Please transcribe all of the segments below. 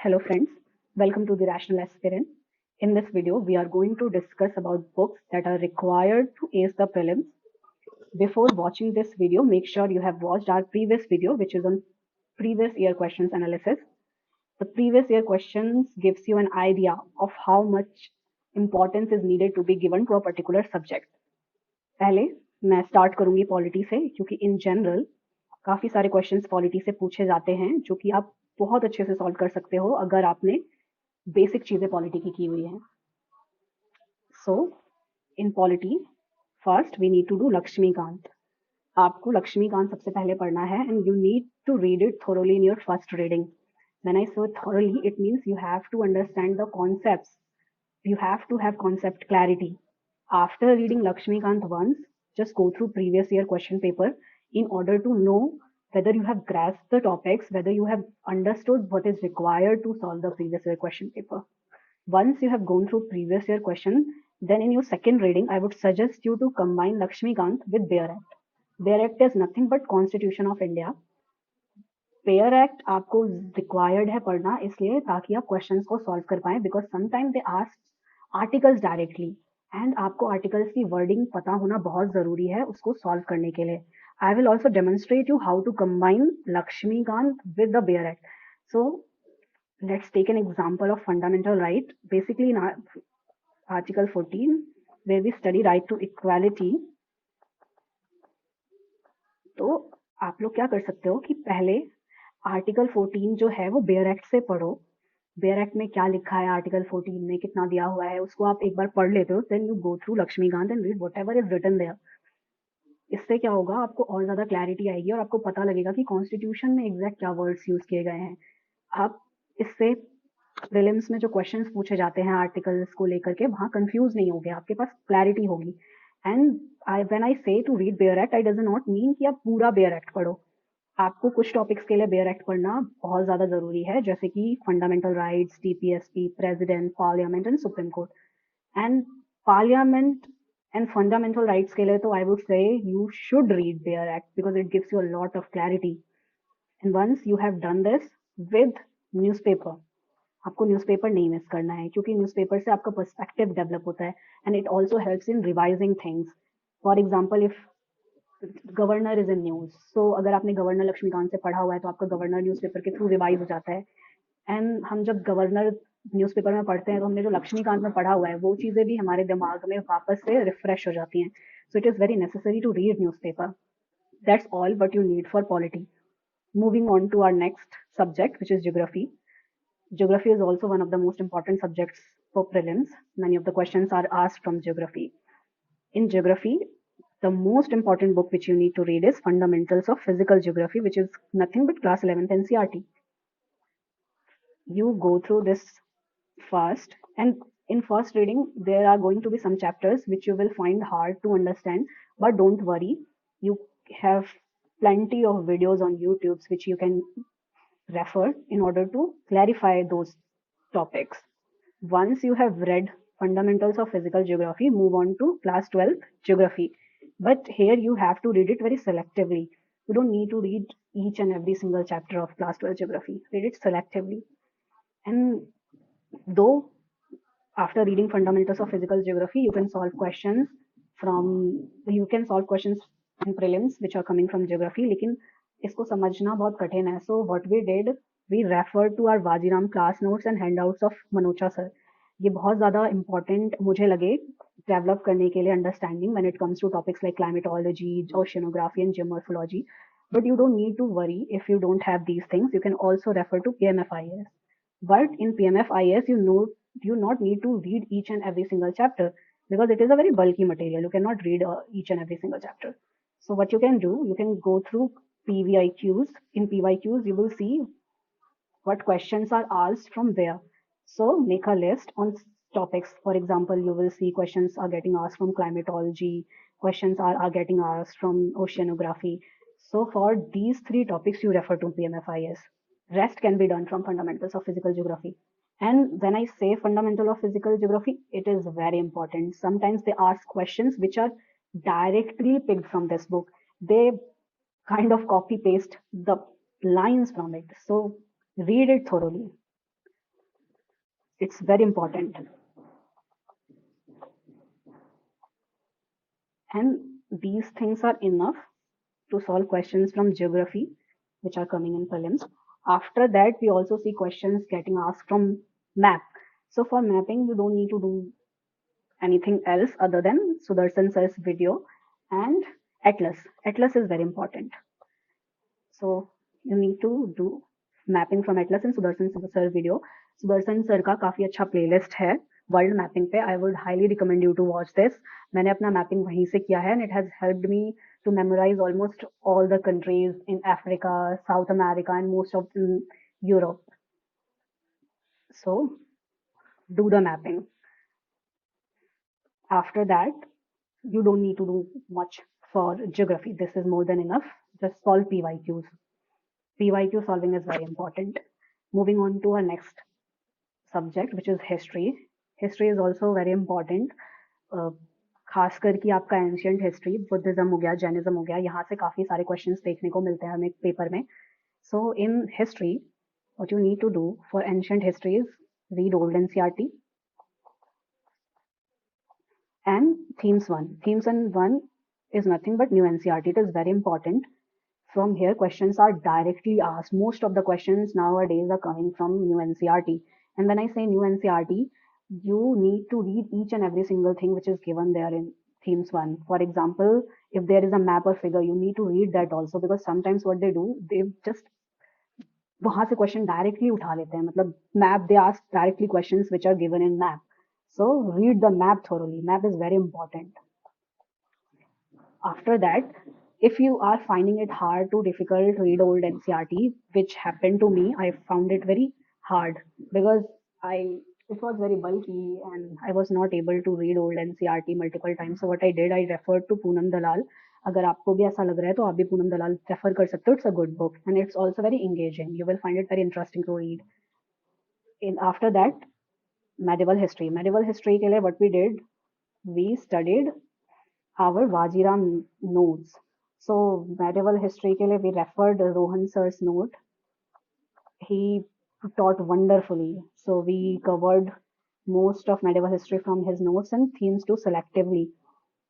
Hello friends, welcome to the Rational Aspirant. In this video, we are going to discuss about books that are required to ace the prelims. Before watching this video, make sure you have watched our previous video which is on previous year questions analysis. The previous year questions gives you an idea of how much importance is needed to be given to a particular subject. पहले मैं start करूंगी polity से क्योंकि in general काफी सारे questions polity से पूछे जाते हैं जो कि आप बहुत अच्छे से सॉल्व कर सकते हो अगर आपने बेसिक चीजें पॉलिटी की हुई हैं. So in polity first we need to do Laxmikanth. आपको लक्ष्मीकांत सबसे पहले पढ़ना है and you need to read it thoroughly in your first reading. When I say thoroughly, it means you have to understand the concepts. You have to have concept clarity. After reading Lakshmikant once, just go through previous year question paper in order to know whether you have grasped the topics, whether you have understood what is required to solve the previous year question paper. Once you have gone through previous year question, then in your second reading, I would suggest you to combine Lakshmikant with Bear Act. Bear Act is nothing but Constitution of India. Pair act आपको required है पढ़ना इसलिए ताकि आप questions को solve कर पाए because sometime they ask articles directly and आपको आर्टिकल्स की वर्डिंग पता होना बहुत जरूरी है उसको सॉल्व करने के लिए. I will also demonstrate you how to combine Laxmikanth with the bare act. So let's take an example of fundamental right. Basically in article 14 where we study right to equality. तो आप लोग क्या कर सकते हो कि पहले आर्टिकल 14 जो है वो बेयर एक्ट से पढ़ो. बेयर एक्ट में क्या लिखा है, आर्टिकल 14 में कितना दिया हुआ है, उसको आप एक बार पढ़ लेते हो. Then you go through Laxmikanth and read whatever is written there. इससे क्या होगा, आपको और ज्यादा क्लैरिटी आएगी और आपको पता लगेगा कि कॉन्स्टिट्यूशन में एग्जैक्ट क्या वर्ड्स यूज किए गए हैं. आप इससे प्रीलिम्स में जो क्वेश्चंस पूछे जाते हैं आर्टिकल्स को लेकर के वहां कंफ्यूज नहीं होगे, आपके पास क्लैरिटी होगी. And when I say to read bare act, I does not mean कि आप पूरा बेयर एक्ट पढ़ो. आपको कुछ टॉपिक्स के लिए बेयर एक्ट पढ़ना बहुत ज्यादा जरूरी है, जैसे कि fundamental rights, DPSP, president, parliament and supreme court. And parliament and fundamental rights के लिए तो I would say you should read bare act because it gives you a lot of clarity. And once you have done this with newspaper, आपको newspaper नहीं miss करना है क्योंकि newspaper से आपका पर्सपेक्टिव डेवलप होता है and it also helps in revising things. For example, if governor is in news, so अगर आपने गवर्नर लक्ष्मीकांत से पढ़ा हुआ है तो आपका गवर्नर न्यूज़पेपर के थ्रू रिवाइज हो जाता है. एंड हम जब गवर्नर न्यूज़पेपर में पढ़ते हैं तो हमने जो लक्ष्मीकांत में पढ़ा हुआ है वो चीजें भी हमारे दिमाग में वापस से रिफ्रेश हो जाती हैं. So it is very necessary to read newspaper. That's all what you need for polity. Moving on to our next subject, which is geography. Geography is also one of the most important subjects for prelims. Many of the questions are asked from geography. In geography, the most important book which you need to read is Fundamentals of Physical Geography, which is nothing but class 11th NCERT. You go through this first, and in first reading there are going to be some chapters which you will find hard to understand, but don't worry, you have plenty of videos on YouTube which you can refer in order to clarify those topics. Once you have read Fundamentals of Physical Geography, move on to class 12th Geography. But here you have to read it very selectively. You don't need to read each and every single chapter of class 12 Geography. Read it selectively. And though after reading Fundamentals of Physical Geography, you can solve questions in prelims which are coming from geography, लेकिन इसको समझना बहुत कठिन है. So what we did, we referred to our Vajiram class notes and handouts of Manocha sir. ये बहुत ज़्यादा important मुझे लगे डेवलप करने के लिए understanding when it comes to topics like climatology, oceanography and geomorphology. But you don't need to worry if you don't have these things. You can also refer to PMFIS. But in PMFIS, you not need to read each and every single chapter because it is a very bulky material. You cannot read each and every single chapter. So what you can do, you can go through PYQs. In PYQs, you will see what questions are asked from where. So make a list on topics. For example, you will see questions are getting asked from climatology, questions are getting asked from oceanography. So for these three topics, you refer to PMFIS. Rest can be done from Fundamentals of Physical Geography. And when I say Fundamental of Physical Geography, it is very important. Sometimes they ask questions which are directly picked from this book. They kind of copy paste the lines from it. So read it thoroughly. It's very important. And these things are enough to solve questions from geography, which are coming in prelims. After that, we also see questions getting asked from map. So for mapping, you don't need to do anything else other than Sudarshan sir's video and Atlas. Atlas is very important. So you need to do mapping from Atlas and Sudarshan sir video. Sudarshan sir का काफी अच्छा playlist है world mapping पे. I would highly recommend you to watch this. मैंने अपना mapping वहीं से किया है and it has helped me to memorize almost all the countries in Africa, South America, and most of Europe. So do the mapping. After that, you don't need to do much for geography. This is more than enough. Just solve PYQs. PYQ solving is very important. Moving on to our next subject, which is history. History is also very important. खास करके आपका ancient history, Buddhism हो गया, Jainism हो गया, यहाँ से काफी सारे क्वेश्चंस देखने को मिलते हैं हमें पेपर में. So in history, what you need to do for ancient history is read old NCERT and themes 1. Themes 1 is nothing but new NCERT. It is very important. From here, questions are directly asked. Most of the questions nowadays are coming from new NCERT. And when I say new NCERT, you need to read each and every single thing which is given there in themes 1. For example, if there is a map or figure, you need to read that also, because sometimes what they do, they just वहां से question directly उठा लेते हैं. मतलब map, they ask directly questions which are given in map. So read the map thoroughly. Map is very important. After that, if you are finding it hard to difficult to read old NCERT, which happened to me, I found it very hard because it was very bulky and I was not able to read old NCERT multiple times. So what I did, I referred to Poonam Dalal. अगर आपको भी ऐसा लग रहा है तो आप भी पूनम दलाल रेफर कर सकते हो. It's a good book and it's also very engaging. You will find it very interesting to read. In after that, medieval history. Medieval history के लिए what we did, we studied our Vajiram notes. So medieval history के लिए we referred Rohan sir's note. He taught wonderfully. So we covered most of medieval history from his notes and themes too selectively.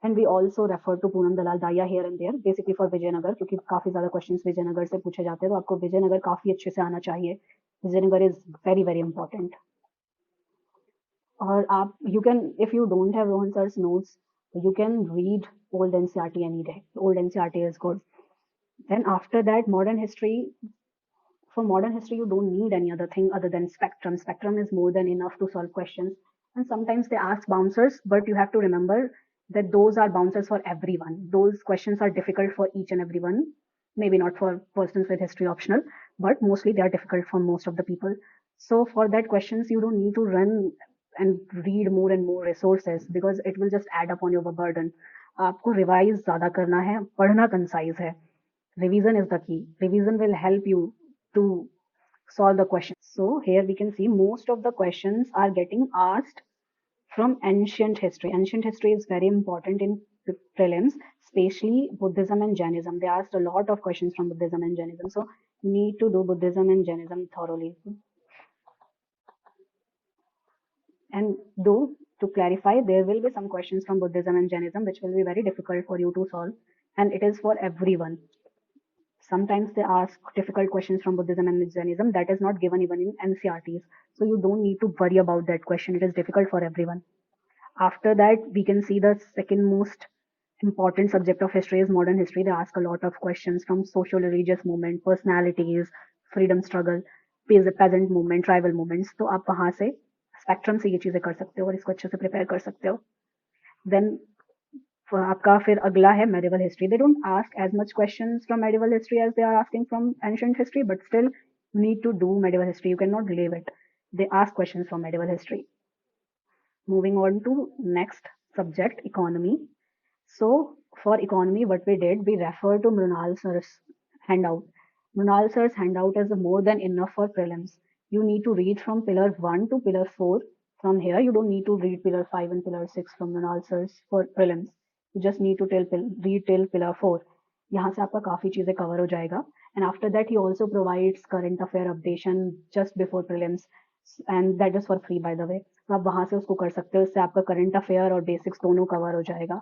And we also refer to Poonam Dalal Daya here and there, basically for Vijayanagar, क्योंकि काफी ज्यादा questions Vijayanagar से पूछे जाते हैं, तो आपको विजयनगर काफी अच्छे से आना चाहिए. Vijayanagar is very very important. और आप, you can, if you don't have Rohan sir's notes, you can read old NCERT any day. Old NCERT is good. Then after that, modern history. For modern history, you don't need any other thing other than spectrum. Spectrum is more than enough to solve questions. And sometimes they ask bouncers, but you have to remember that those are bouncers for everyone. Those questions are difficult for each and everyone. Maybe not for persons with history optional, but mostly they are difficult for most of the people. So for that questions, you don't need to run and read more and more resources because it will just add up on your burden. आपको revise ज्यादा करना है, पढ़ना concise है. Revision is the key. Revision will help you to solve the questions. So here we can see most of the questions are getting asked from ancient history. Ancient history is very important in prelims, especially Buddhism and Jainism. They asked a lot of questions from Buddhism and Jainism. So you need to do Buddhism and Jainism thoroughly. And though, to clarify, there will be some questions from Buddhism and Jainism which will be very difficult for you to solve, and it is for everyone. Sometimes they ask difficult questions from Buddhism and Jainism that is not given even in NCERTs. So you don't need to worry about that question. It is difficult for everyone. After that, we can see the second most important subject of history is modern history. They ask a lot of questions from social religious movement, personalities, freedom struggle, peasant movement, tribal movements. तो आप वहां से spectrum से ये चीजें कर सकते हो और इसको अच्छे से प्रिपेयर कर सकते हो. देन आपका फिर अगला है medieval history. They don't ask as much questions from medieval history as they are asking from ancient history, but still you need to do medieval history. You cannot leave it. They ask questions from medieval history. Moving on to next subject, economy. So for economy, what we did, we refer to Mrunal sir's handout. Mrunal sir's handout is more than enough for prelims. You need to read from pillar 1 to pillar 4. From here, you don't need to read pillar 5 and pillar 6 from Mrunal sir's for prelims. You just need to read till pillar 4. यहाँ से आपका काफी चीजें cover हो जाएगा. And after that, he also provides current affair updation just before prelims. And that is for free by the way. तो आप वहाँ से उसको कर सकते हो, इससे आपका करंट अफेयर और बेसिक्स दोनों कवर हो जाएगा।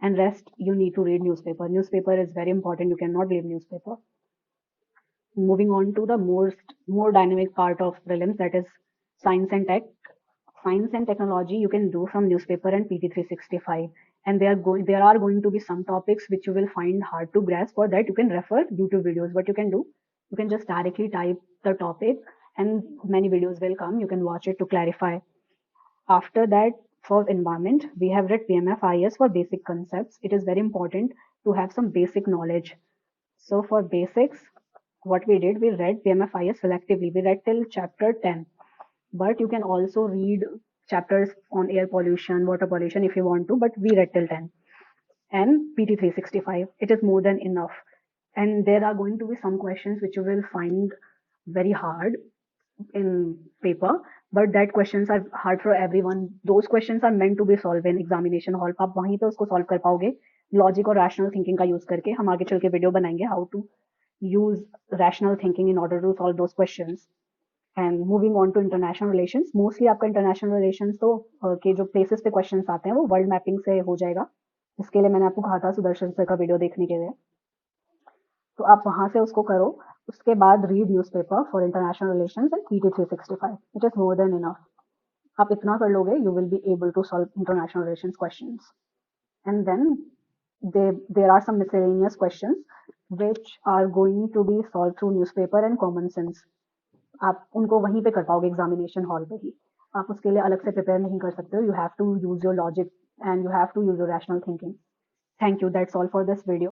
And rest you need to read newspaper. Newspaper is very important, you can not leave newspaper. Moving on to the more dynamic part of prelims, that is science and tech. Science and technology you can do from newspaper and PT 365, and there are going to be some topics which you will find hard to grasp. For that you can refer YouTube videos. What you can do, you can just directly type the topic and many videos will come, you can watch it to clarify. After that, for environment, we have read PMFIS for basic concepts. It is very important to have some basic knowledge. So for basics, what we did, we read PMFIS selectively. We read till chapter 10, but you can also read chapters on air pollution, water pollution if you want to, but we read till 10. And PT 365, it is more than enough. And there are going to be some questions which you will find very hard in paper, but that questions are hard for everyone. Those questions are meant to be solved in examination hall. आप वहीं पे उसको solve कर पाओगे logic और rational thinking का use करके। हम आगे चल के वीडियो बनाएंगे how to use rational thinking in order to solve those questions. And moving on to international relations, mostly आपका international relations तो के जो places पे questions आते हैं वो world mapping से हो जाएगा। इसके लिए मैंने आपको कहा था सुदर्शन सर का वीडियो देखने के लिए, तो आप वहां से उसको करो। उसके बाद read newspaper for international relations and PT 365, it is more than enough. आप इतना कर लोगे, you will be able to solve international relations questions. And then there are some miscellaneous questions which are going to be solved through newspaper and common sense. आप उनको वहीं पे कर पाओगे एग्जामिनेशन हॉल पे ही, आप उसके लिए अलग से प्रिपेयर नहीं कर सकते हो। You have to use your logic and you have to use your rational thinking. Thank you, that's all for this video.